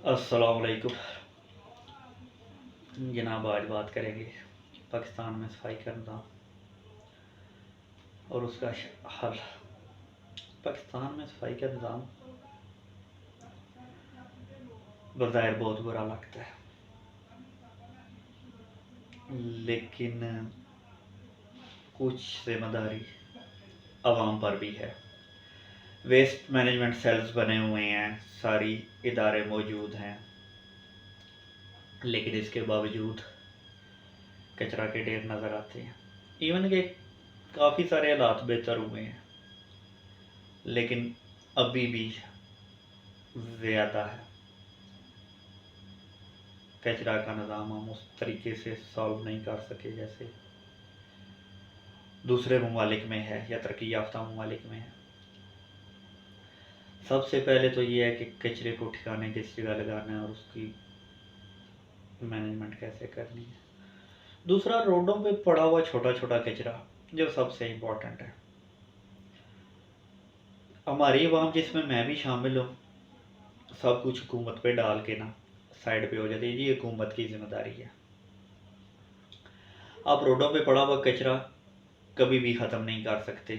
अस्सलाम वालेकुम जनाब। आज बात करेंगे पाकिस्तान में सफाई का निज़ाम और उसका हल। पाकिस्तान में सफाई का निज़ाम बज़ाहिर बहुत बुरा लगता है, लेकिन कुछ जिम्मेदारी आवाम पर भी है। वेस्ट मैनेजमेंट सेल्स बने हुए हैं, सारी इदारे मौजूद हैं, लेकिन इसके बावजूद कचरा के ढेर नज़र आते हैं। इवन के काफ़ी सारे हालात बेहतर हुए हैं, लेकिन अभी भी ज़्यादा है। कचरा का निज़ाम हम उस तरीके से सॉल्व नहीं कर सके जैसे दूसरे ममालिक में है या तरक्की याफ्ता ममालिक में है। सबसे पहले तो ये है कि कचरे को ठिकाने किस जगह लगाना है और उसकी मैनेजमेंट कैसे करनी है। दूसरा, रोडों पे पड़ा हुआ छोटा छोटा कचरा जो सबसे इम्पोर्टेंट है। हमारी आवाम, जिसमें मैं भी शामिल हूँ, सब कुछ हुकूमत पे डाल के ना साइड पे हो जाती है। ये हुकूमत की जिम्मेदारी है। आप रोडों पे पड़ा हुआ कचरा कभी भी ख़त्म नहीं कर सकते,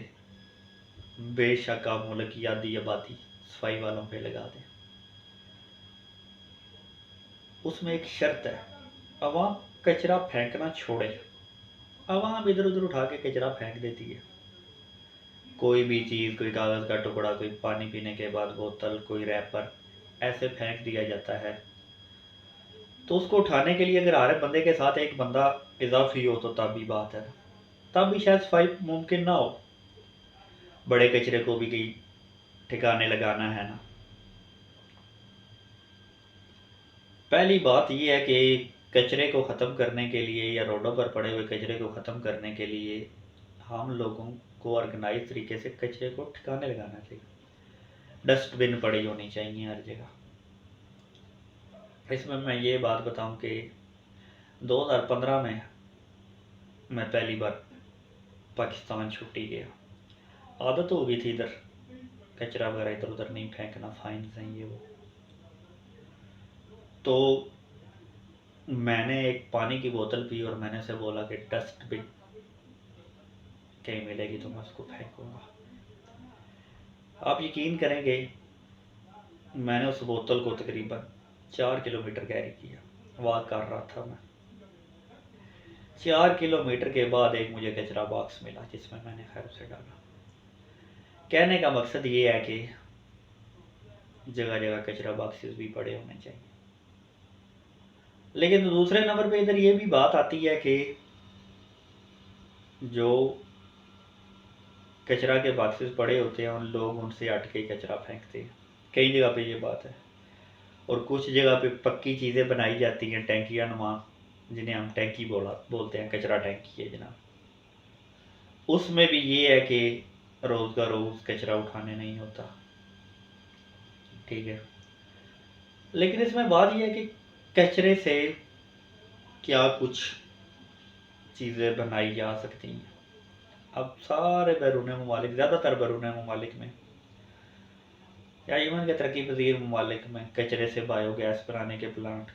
बेशक आप मुल्क की आधी आबादी सफाई वालों पे लगा दें। उसमें एक शर्त है, आवाम कचरा फेंकना छोड़े। आवाम इधर उधर उठा के कचरा फेंक देती है। कोई भी चीज़, कोई कागज़ का टुकड़ा, कोई पानी पीने के बाद बोतल, कोई रैपर ऐसे फेंक दिया जाता है। तो उसको उठाने के लिए अगर आ रहे बंदे के साथ एक बंदा इजाफी हो तो तब भी बात है, तब भी शायद सफाई मुमकिन ना हो। बड़े कचरे को भी कहीं ठिकाने लगाना है ना। पहली बात यह है कि कचरे को ख़त्म करने के लिए या रोडों पर पड़े हुए कचरे को ख़त्म करने के लिए हम लोगों को ऑर्गेनाइज तरीके से कचरे को ठिकाने लगाना चाहिए। डस्टबिन पड़ी होनी चाहिए हर जगह। इसमें मैं ये बात बताऊं कि 2015 में मैं पहली बार पाकिस्तान छुट्टी गया। आदत हो गई थी इधर कचरा वगैरह इधर उधर नहीं फेंकना, फाइन हैं ये वो। तो मैंने एक पानी की बोतल पी और मैंने से बोला कि डस्टबिन कहीं मिलेगी तो मैं उसको फेंकूंगा। आप यकीन करेंगे, मैंने उस बोतल को तकरीबन 4 किलोमीटर कैरी किया। वॉक कर रहा था मैं। 4 किलोमीटर के बाद एक मुझे कचरा बॉक्स मिला जिसमें मैंने खैर उसे डाला। कहने का मकसद ये है कि जगह जगह कचरा बॉक्सेस भी पड़े होने चाहिए। लेकिन दूसरे नंबर पे इधर ये भी बात आती है कि जो कचरा के बॉक्सेस पड़े होते हैं उन लोग उनसे हट के कचरा फेंकते हैं। कई जगह पे ये बात है। और कुछ जगह पे पक्की चीज़ें बनाई जाती हैं, टैंकियाँ नुमा, जिन्हें हम टैंकी बोलते हैं, कचरा टैंकी है जनाब। उसमें भी ये है कि रोज़ का रोज़ कचरा उठाने नहीं होता, ठीक है। लेकिन इसमें बात यह है कि कचरे से क्या कुछ चीज़ें बनाई जा सकती हैं। अब सारे बैरून ममालिक, ज़्यादातर बैरून ममालिक में या इवन के तरक्की पजीर ममालिक में कचरे से बायोगैस बनाने के प्लांट,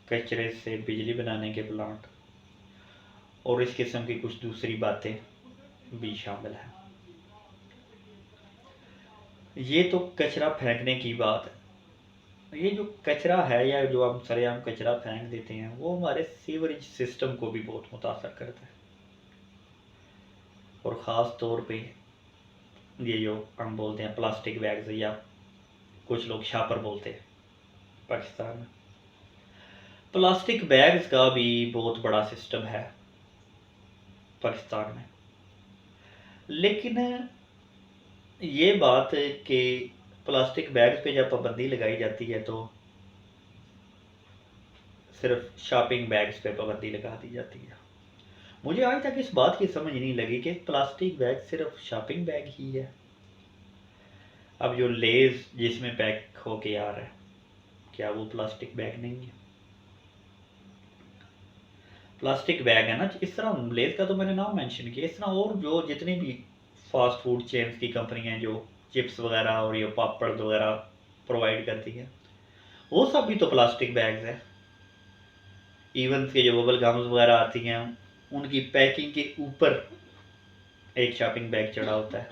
कचरे से बिजली बनाने के प्लांट और इस किस्म की कुछ दूसरी बातें भी शामिल हैं। ये तो कचरा फेंकने की बात है। ये जो कचरा है या जो हम सरेआम कचरा फेंक देते हैं वो हमारे सीवरेज सिस्टम को भी बहुत मुतासर करता है। और ख़ास तौर पे ये जो हम बोलते हैं प्लास्टिक बैग्स, या कुछ लोग शापर बोलते हैं पाकिस्तान में, प्लास्टिक बैग्स का भी बहुत बड़ा सिस्टम है पाकिस्तान में। लेकिन ये बात कि प्लास्टिक बैग्स पे जब पाबंदी लगाई जाती है तो सिर्फ शॉपिंग बैग्स पे पाबंदी लगा दी जाती है। मुझे आज तक इस बात की समझ नहीं लगी कि प्लास्टिक बैग सिर्फ शॉपिंग बैग ही है। अब जो लेज जिसमें पैक होके आ रहा है, क्या वो प्लास्टिक बैग नहीं है? प्लास्टिक बैग है ना। इस तरह लेज का तो मैंने नाम मेंशन किया, इस तरह और जो जितनी भी फास्ट फूड चेन्स की कंपनियां जो चिप्स वगैरह और ये पापड़ वगैरह प्रोवाइड करती हैं, वो सब भी तो प्लास्टिक बैग्स हैं। इवन के जो बबल गम्स वगैरह आती हैं, उनकी पैकिंग के ऊपर एक शॉपिंग बैग चढ़ा होता है।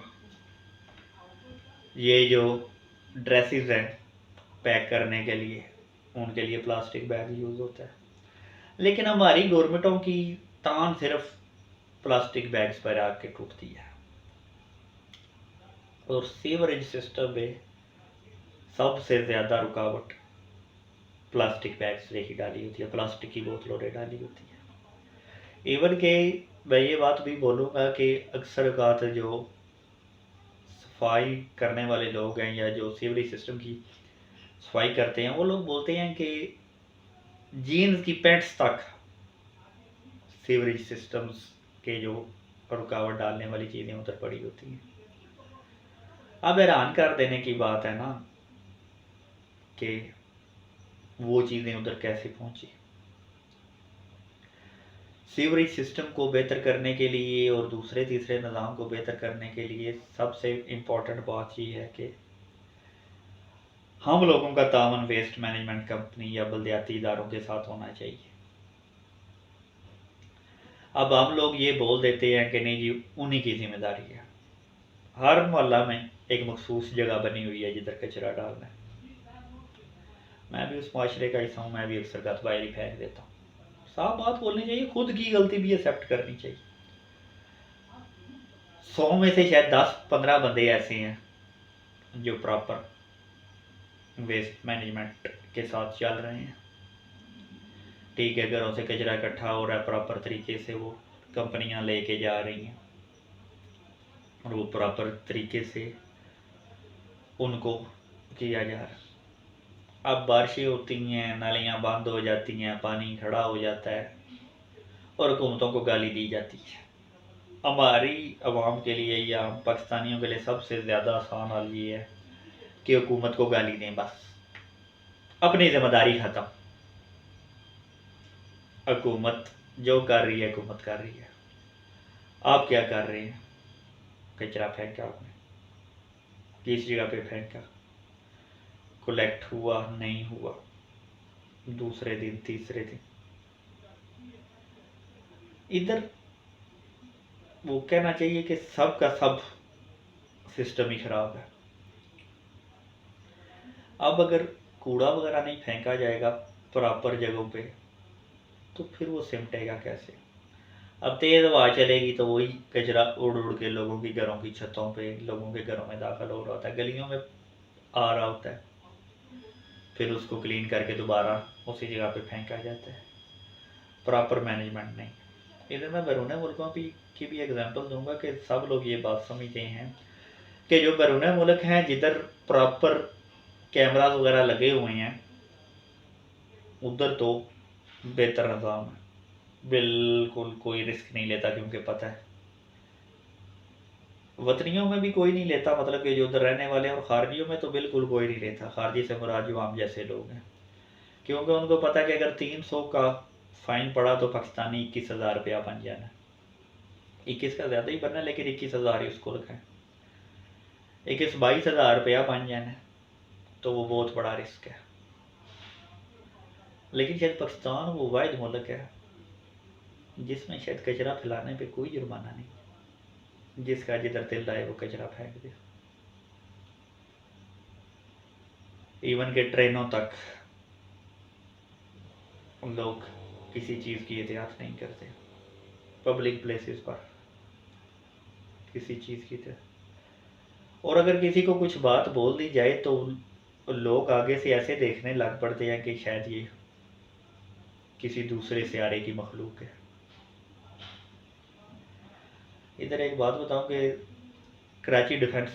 ये जो ड्रेसेस हैं पैक करने के लिए, उनके लिए प्लास्टिक बैग यूज़ होता है। लेकिन हमारी गवर्नमेंटों की तान सिर्फ प्लास्टिक बैग्स पर आके टूटती है, और सीवरेज सिस्टम में सबसे ज़्यादा रुकावट प्लास्टिक बैग्स ने ही डाली होती है, प्लास्टिक की बोतलों ने डाली होती है। इवन के मैं ये बात भी बोलूँगा कि अक्सर औकात जो सफाई करने वाले लोग हैं या जो सीवरेज सिस्टम की सफाई करते हैं, वो लोग बोलते हैं कि जीन्स की पैंट्स तक सीवरेज सिस्टम्स के जो रुकावट डालने वाली चीज़ें उधर पड़ी होती हैं। अब हैरान कर देने की बात है ना कि वो चीज़ें उधर कैसे पहुंची। सीवरेज सिस्टम को बेहतर करने के लिए और दूसरे तीसरे निज़ाम को बेहतर करने के लिए सबसे इम्पोर्टेंट बात ये है कि हम लोगों का तावन वेस्ट मैनेजमेंट कंपनी या बल्दियाती इदारों के साथ होना चाहिए। अब हम लोग ये बोल देते हैं कि नहीं जी उन्हीं की जिम्मेदारी है। हर मोहल्ला में एक मखसूस जगह बनी हुई है जिधर कचरा डालना है। मैं भी उस माशरे का हिस्सा हूँ, मैं भी अक्सर गंद बाहर ही फेंक देता हूँ। साफ बात बोलनी चाहिए, खुद की गलती भी एक्सेप्ट करनी चाहिए। 100 में से शायद 10-15 बंदे ऐसे हैं जो प्रॉपर वेस्ट मैनेजमेंट के साथ चल रहे हैं। ठीक है, घरों से कचरा इकट्ठा हो रहा है, प्रॉपर तरीके से वो कंपनियां लेके जा रही हैं और वो प्रॉपर तरीके से उनको किया जा रहा है। अब बारिशें होती हैं, नालियाँ बंद हो जाती हैं, पानी खड़ा हो जाता है और हुकूमतों को गाली दी जाती है। हमारी आवाम के लिए या हम पाकिस्तानियों के लिए सबसे ज़्यादा आसान हाल ये है कि हुकूमत को गाली दें, बस अपनी जिम्मेदारी ख़त्म। हुकूमत जो कर रही है हुकूमत कर रही है, आप क्या कर रहे हैं? कचरा फेंका आपने, किस जगह पे फेंका, कलेक्ट हुआ नहीं हुआ, दूसरे दिन तीसरे दिन इधर वो कहना चाहिए कि सब का सब सिस्टम ही खराब है। अब अगर कूड़ा वगैरह नहीं फेंका जाएगा प्रॉपर जगहों पे तो फिर वो सिमटेगा कैसे? अब तेज़ हवा चलेगी तो वही कचरा उड़ उड़ के लोगों की घरों की छतों पे, लोगों के घरों में दाखिल हो रहा होता है, गलियों में आ रहा होता है, फिर उसको क्लीन करके दोबारा उसी जगह पे फेंका जाता है। प्रॉपर मैनेजमेंट नहीं। इधर मैं बैरून मुल्कों की भी एग्जांपल दूंगा कि सब लोग ये बात समझते हैं कि जो बैरून मुल्क हैं जिधर प्रॉपर कैमराज वगैरह लगे हुए हैं उधर तो बेहतर निज़ाम है, बिल्कुल कोई रिस्क नहीं लेता, क्योंकि पता है वतनियों में भी कोई नहीं लेता, मतलब कि जो उधर रहने वाले हैं, और खारजियों में तो बिल्कुल कोई नहीं लेता। खारजी से मुराद जो आम जैसे लोग हैं, क्योंकि उनको पता है कि अगर 300 का फाइन पड़ा तो पाकिस्तानी 21,000 रुपया बन जाना। 21 का ज़्यादा ही बनना, लेकिन 21,000 ही उसको रखा है, 21-22,000 रुपया बन जाना, तो वो बहुत बड़ा रिस्क है। लेकिन शायद पाकिस्तान वो वाहिद मुल्क है जिसमें शायद कचरा फैलाने पे कोई जुर्माना नहीं, जिसका जिधर दिल आए वो कचरा फेंक दे। इवन के ट्रेनों तक लोग किसी चीज़ की एहतियात नहीं करते, पब्लिक प्लेसेस पर किसी चीज़ की तरह। और अगर किसी को कुछ बात बोल दी जाए तो लोग आगे से ऐसे देखने लग पड़ते हैं कि शायद ये किसी दूसरे सियारे की मखलूक है। इधर एक बात बताऊं कि कराची डिफेंस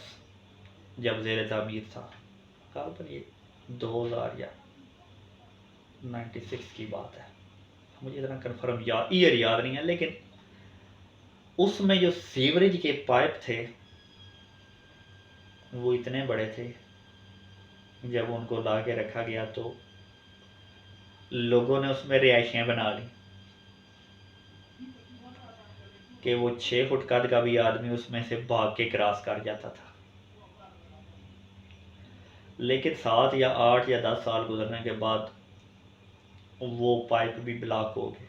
जब ज़ेर तामीर था, कहाँ पर ये 2000 या 96 की बात है, मुझे इतना कन्फर्म ईयर याद नहीं है, लेकिन उसमें जो सीवरेज के पाइप थे वो इतने बड़े थे, जब उनको ला के रखा गया तो लोगों ने उसमें रिहाइशें बना ली कि वो 6 फुट कद का भी आदमी उसमें से भाग के क्रॉस कर जाता था। लेकिन 7 या 8 या 10 साल गुजरने के बाद वो पाइप भी ब्लॉक हो गए।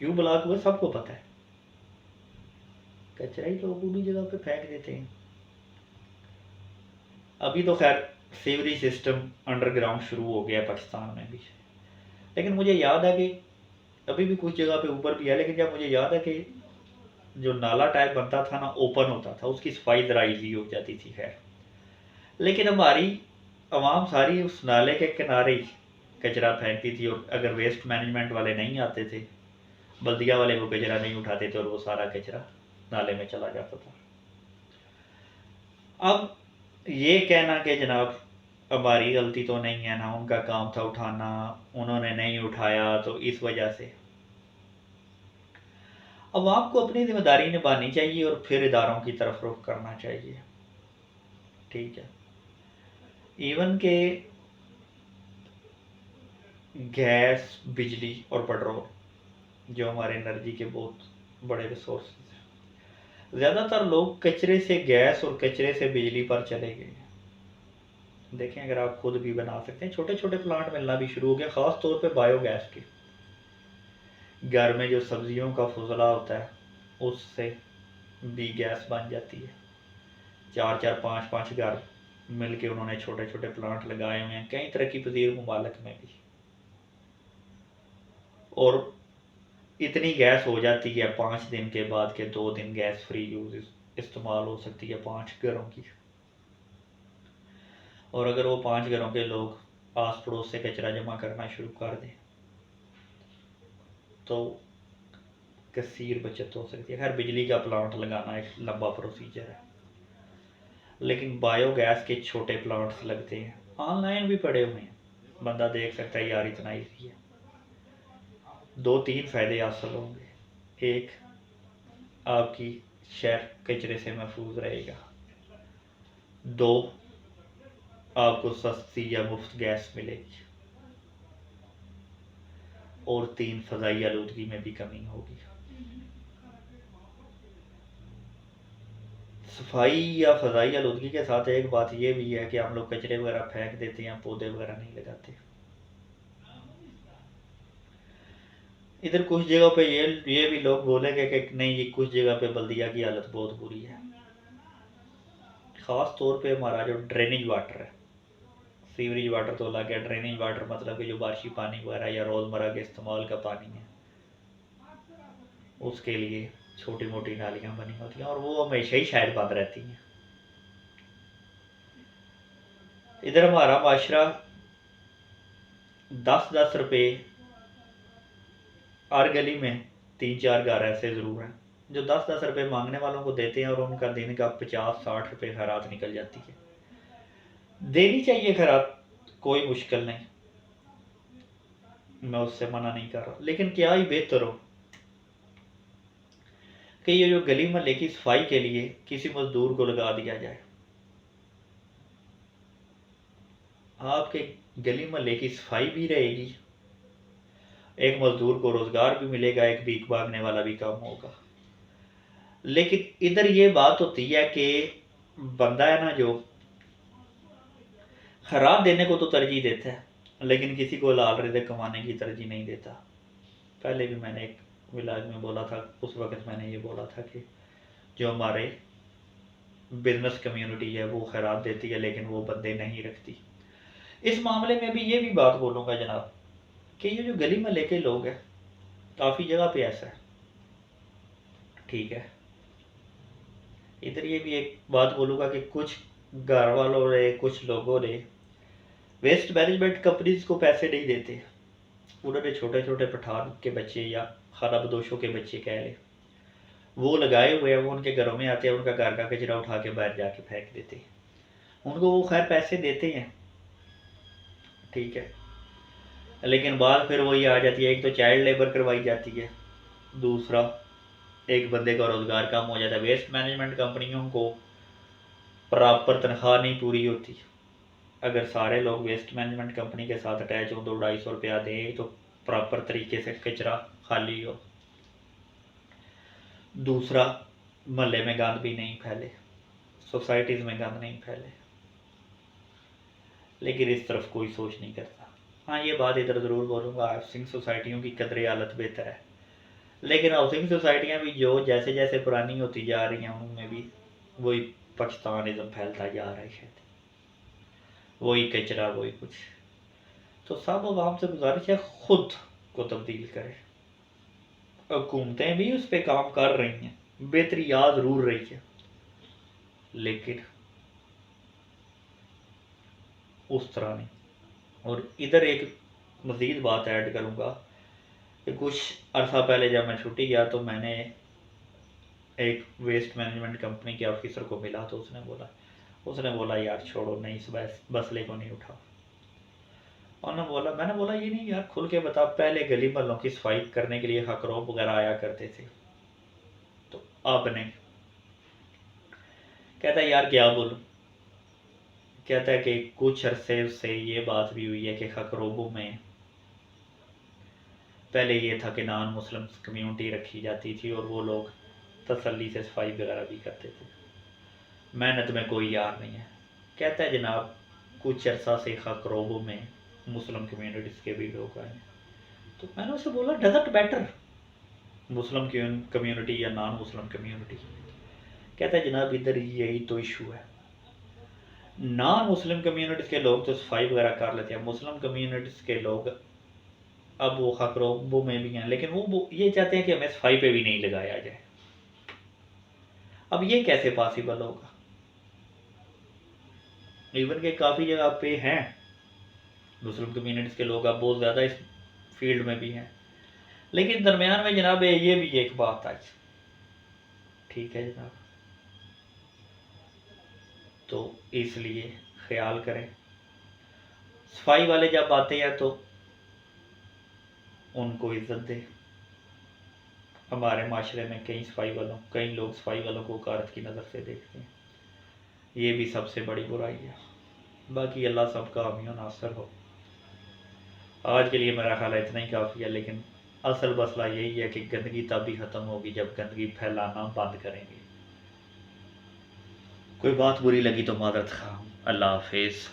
क्यों ब्लॉक हुए सबको पता है, कचरा ही लोग उन्हीं जगह पे फेंक देते हैं। अभी तो खैर सीवरेज सिस्टम अंडरग्राउंड शुरू हो गया है पाकिस्तान में भी, लेकिन मुझे याद है कि अभी भी कुछ जगह पे ऊपर भी है, लेकिन जब मुझे याद है कि जो नाला टाइप बनता था ना, ओपन होता था, उसकी सफाई ज़रा ईजी हो जाती थी। खैर लेकिन हमारी आवाम सारी उस नाले के किनारे ही कचरा फेंकती थी, और अगर वेस्ट मैनेजमेंट वाले नहीं आते थे, बल्दिया वाले वो कचरा नहीं उठाते थे, और वो सारा कचरा नाले में चला जाता था। अब ये कहना कि जनाब हमारी गलती तो नहीं है ना, उनका काम था उठाना, उन्होंने नहीं उठाया तो इस वजह से, अब आपको अपनी जिम्मेदारी निभानी चाहिए और फिर इदारों की तरफ रुख करना चाहिए। ठीक है, इवन के गैस, बिजली और पेट्रोल जो हमारे एनर्जी के बहुत बड़े रिसोर्सेज हैं, ज़्यादातर लोग कचरे से गैस और कचरे से बिजली पर चले गए। देखें, अगर आप खुद भी बना सकते हैं, छोटे छोटे प्लांट मिलना भी शुरू हो गया, ख़ास तौर पे बायोगैस के। घर में जो सब्जियों का फुजला होता है उससे भी गैस बन जाती है। 4-4, 5-5 घर मिल के उन्होंने छोटे छोटे प्लांट लगाए हुए हैं कई तरक्की पजीर ममालिक में भी, और इतनी गैस हो जाती है 5 दिन के बाद के 2 दिन गैस फ्री यूज इस्तेमाल हो सकती है 5 घरों की। और अगर वो 5 घरों के लोग आस पड़ोस से कचरा जमा करना शुरू कर दें तो कसीर बचत हो सकती है। खैर बिजली का प्लांट लगाना एक लंबा प्रोसीजर है, लेकिन बायोगैस के छोटे प्लांट्स लगते हैं, ऑनलाइन भी पड़े हुए हैं, बंदा देख सकता है यार इतना ईजी है। 2-3 फ़ायदे हासिल होंगे। एक, आपकी शहर कचरे से महफूज रहेगा। 2, आपको सस्ती या मुफ्त गैस मिलेगी। और 3, फ़ज़ाई आलूदगी में भी कमी होगी। सफाई या फ़ज़ाई आलूदगी के साथ एक बात ये भी है कि हम लोग कचरे वगैरह फेंक देते हैं, पौधे वगैरह नहीं लगाते। इधर कुछ जगह पे ये भी लोग बोलेंगे कि नहीं, ये कुछ जगह पे बल्दिया की हालत बहुत बुरी है। ख़ास तौर पे हमारा जो ड्रेनेज वाटर है, सीवरेज वाटर तो अलग है, ड्रेनेज वाटर मतलब कि जो बारिशी पानी वगैरह या रोज़मर्रा के इस्तेमाल का पानी है, उसके लिए छोटी मोटी नालियाँ बनी होती हैं और वो हमेशा ही शायद बंद रहती हैं। इधर हमारा माशरा 10-10 रुपये, हर गली में 3-4 घर ऐसे ज़रूर हैं जो 10-10 रुपये मांगने वालों को देते हैं, और उनका दिन का 50-60 रुपये खैरात निकल जाती है। देनी चाहिए खैरात, कोई मुश्किल नहीं, मैं उससे मना नहीं कर रहा, लेकिन क्या ही बेहतर हो कि ये जो गली मोहल्ले की सफाई के लिए किसी मजदूर को लगा दिया जाए। आपके गली मोहल्ले की सफाई भी रहेगी, एक मजदूर को रोजगार भी मिलेगा, एक भीख मांगने वाला भी कम होगा। लेकिन इधर ये बात होती है कि बंदा है ना जो खराब देने को तो तरजीह देता है, लेकिन किसी को लाल रिज़्क़ कमाने की तरजीह नहीं देता। पहले भी मैंने एक विलाग में बोला था, उस वक्त मैंने ये बोला था कि जो हमारे बिजनेस कम्युनिटी है वो खैरात देती है लेकिन वो बंदे नहीं रखती। इस मामले में भी ये भी बात बोलूँगा जनाब कि ये जो गली मोहल्ले के लोग हैं, काफ़ी जगह पे ऐसा है, ठीक है। इधर ये भी एक बात बोलूँगा कि कुछ घर वालों ने, कुछ लोगों ने वेस्ट मैनेजमेंट कंपनीज को पैसे नहीं देते, उन्होंने छोटे छोटे पठान के बच्चे या खाना बदोशों के बच्चे कह लें, वो लगाए हुए हैं, वो उनके घरों में आते हैं, उनका घर का कचरा उठा के बाहर जाके फेंक देते हैं। उनको वो खैर पैसे देते हैं, ठीक है, लेकिन बात फिर वही आ जाती है, एक तो चाइल्ड लेबर करवाई जाती है, दूसरा एक बंदे का रोज़गार कम हो जाता है। वेस्ट मैनेजमेंट कंपनियों को प्रॉपर तनख्वाह नहीं पूरी होती। अगर सारे लोग वेस्ट मैनेजमेंट कंपनी के साथ अटैच हो, 200-250 रुपया दें तो प्रॉपर तरीके से कचरा खाली हो। दूसरा, मोहल्ले में गंद भी नहीं फैले, सोसाइटीज़ में गंद नहीं फैले। लेकिन इस तरफ कोई सोच नहीं करता। हाँ, ये बात इधर ज़रूर बोलूँगा, हाउसिंग सोसाइटियों की कदर हालत बेहतर है, लेकिन हाउसिंग सोसाइटियाँ भी जो जैसे जैसे पुरानी होती जा रही हैं उनमें भी वही पाकिस्तानिज़म फैलता जा रहा है, शायद वही कचरा वही कुछ। तो सब आवाम से गुजारिश है खुद को तब्दील करें। हुकूमतें भी उस पर काम कर रही हैं, बेहतरी आ ज़रूर रही है, लेकिन उस तरह नहीं। और इधर एक मज़ीद बात ऐड करूँगा कि कुछ अरसा पहले जब मैं छुट्टी गया तो मैंने एक वेस्ट मैनेजमेंट कंपनी के ऑफिसर को मिला, तो उसने बोला यार छोड़ो, नहीं इस मसले को नहीं उठाओ। और मैंने बोला ये नहीं यार, खुल के बता, पहले गली मोहल्लों की सफाई करने के लिए हकरोब वगैरह आया करते थे, तो अब नहीं। कहता है यार क्या बोलूं। कहता है कि कुछ अरसे से ये बात भी हुई है कि हकरोबों में पहले ये था कि नॉन मुस्लिम कम्युनिटी रखी जाती थी और वो लोग तसल्ली से सफाई वगैरह भी करते थे, मेहनत में कोई यार नहीं है। कहता है जनाब कुछ अरसा से हकरोबों में मुस्लिम कम्युनिटीज़ के भी लोग आए हैं। तो मैंने उसे बोला डजंट मैटर मुस्लिम कम्युनिटी या नॉन मुस्लिम कम्युनिटी। कहता है जनाब इधर यही तो इशू है, नॉन मुस्लिम कम्युनिटीज़ के लोग तो सफाई वगैरह कर लेते हैं, मुस्लिम कम्युनिटीज़ के लोग अब वो हकरोबों में भी हैं, लेकिन वो ये चाहते हैं कि हमें सफाई पे भी नहीं लगाया जाए। अब ये कैसे पॉसिबल होगा? इवन के काफ़ी जगह पे हैं मुस्लिम कम्युनिटीज़ के लोग, अब बहुत ज़्यादा इस फील्ड में भी हैं, लेकिन दरमियान में जनाब ये भी एक बात आज। ठीक है जनाब, तो इसलिए ख्याल करें, सफाई वाले जब आते हैं तो उनको इज्जत दें। हमारे माशरे में कई लोग सफाई वालों को कारत की नज़र से देखते हैं, ये भी सबसे बड़ी बुराई है। बाकी अल्लाह सबका हामी नासर हो। आज के लिए मेरा ख्याल है इतना ही काफ़ी है, लेकिन असल मसला यही है कि गंदगी तब भी ख़त्म होगी जब गंदगी फैलाना बंद करेंगे। कोई बात बुरी लगी तो मादरत खां। अल्लाह हाफिज़।